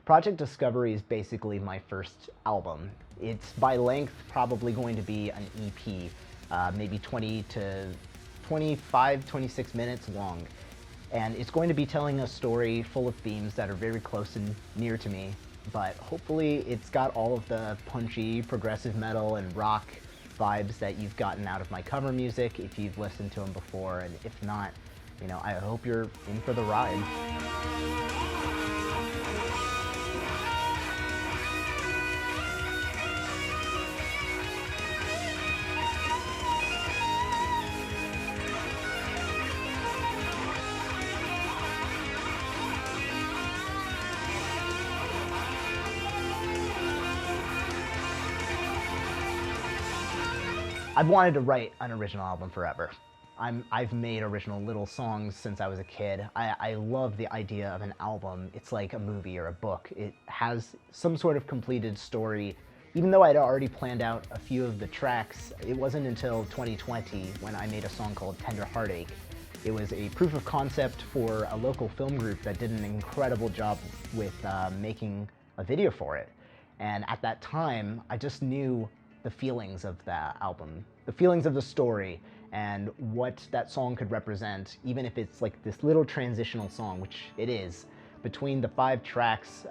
Project Discovery is basically my first album. It's by length probably going to be an EP, maybe 20 to 25, 26 minutes long. And it's going to be telling a story full of themes that are very close and near to me, but hopefully it's got all of the punchy progressive metal and rock vibes that you've gotten out of my cover music if you've listened to them before, and if not, you know, I hope you're in for the ride. I've wanted to write an original album forever. I've made original little songs since I was a kid. I love the idea of an album. It's like a movie or a book. It has some sort of completed story. Even though I'd already planned out a few of the tracks, it wasn't until 2020 when I made a song called Tender Heartache. It was a proof of concept for a local film group that did an incredible job with making a video for it. And at that time, I just knew the feelings of that album, the feelings of the story, and what that song could represent, even if it's like this little transitional song, which it is. Between the 5 tracks,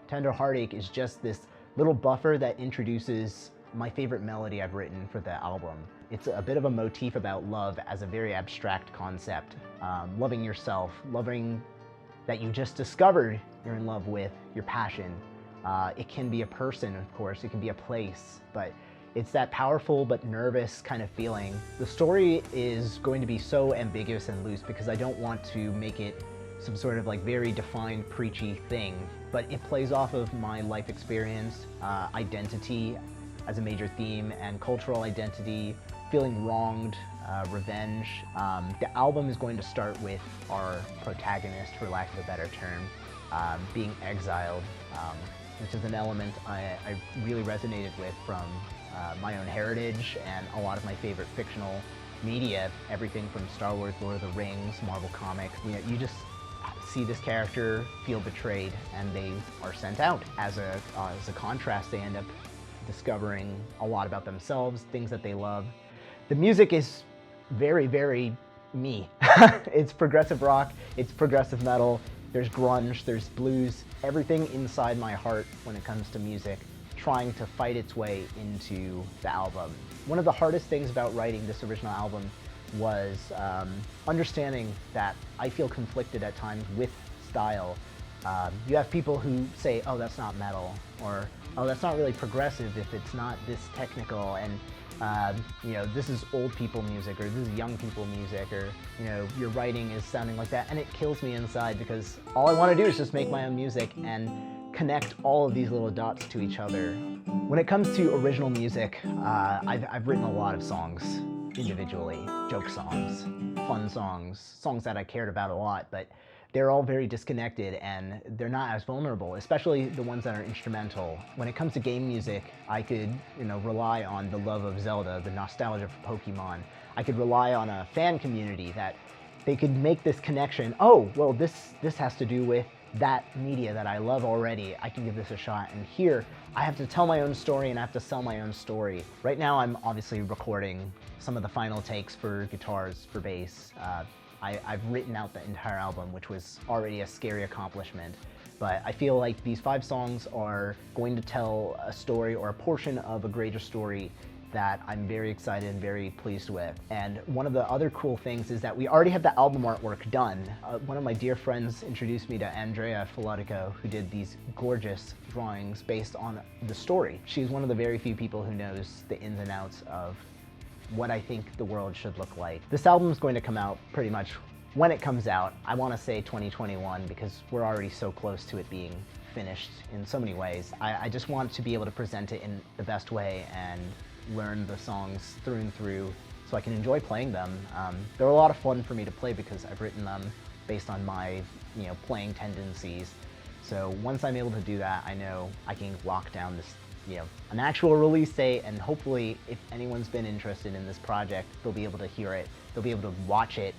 Tender Heartache is just this little buffer that introduces my favorite melody I've written for the album. It's a bit of a motif about love as a very abstract concept. Loving yourself, loving that you just discovered you're in love with, your passion. It can be a person, of course, it can be a place, but it's that powerful but nervous kind of feeling. The story is going to be so ambiguous and loose because I don't want to make it some sort of like very defined, preachy thing, but it plays off of my life experience, identity as a major theme, and cultural identity, feeling wronged, revenge. The album is going to start with our protagonist, for lack of a better term, being exiled, which is an element I really resonated with from my own heritage and a lot of my favorite fictional media, everything from Star Wars, Lord of the Rings, Marvel Comics. You know, you just see this character feel betrayed and they are sent out. As a contrast, they end up discovering a lot about themselves, things that they love. The music is very, very me. It's progressive rock, it's progressive metal, there's grunge, there's blues, everything inside my heart when it comes to music, trying to fight its way into the album. One of the hardest things about writing this original album was understanding that I feel conflicted at times with style. You have people who say, oh, that's not metal, or oh, that's not really progressive if it's not this technical, and you know, this is old people music, or this is young people music, or you know, your writing is sounding like that, and it kills me inside because all I want to do is just make my own music and connect all of these little dots to each other. When it comes to original music, I've written a lot of songs individually, joke songs, fun songs, songs that I cared about a lot, but they're all very disconnected and they're not as vulnerable, especially the ones that are instrumental. When it comes to game music, I could, you know, rely on the love of Zelda, the nostalgia for Pokemon. I could rely on a fan community that they could make this connection. Oh, well, this has to do with that media that I love already. I can give this a shot. And here, I have to tell my own story and I have to sell my own story. Right now, I'm obviously recording some of the final takes for guitars, for bass. I've written out the entire album, which was already a scary accomplishment. But I feel like these 5 songs are going to tell a story or a portion of a greater story that I'm very excited and very pleased with. And one of the other cool things is that we already have the album artwork done. One of my dear friends introduced me to Andrea Filatico, who did these gorgeous drawings based on the story. She's one of the very few people who knows the ins and outs of what I think the world should look like. This album is going to come out pretty much when it comes out. I want to say 2021 because we're already so close to it being finished in so many ways. I just want to be able to present it in the best way and learn the songs through and through so I can enjoy playing them. They're a lot of fun for me to play because I've written them based on my playing tendencies. So once I'm able to do that, I know I can lock down this, an actual release date, and hopefully if anyone's been interested in this project, they'll be able to hear it, they'll be able to watch it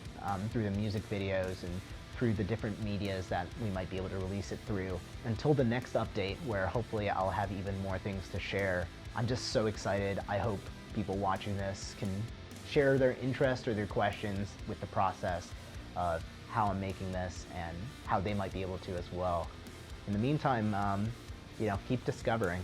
through the music videos and through the different medias that we might be able to release it through. Until the next update, where hopefully I'll have even more things to share, I'm just so excited. I hope people watching this can share their interest or their questions with the process of how I'm making this and how they might be able to as well. In the meantime, keep discovering.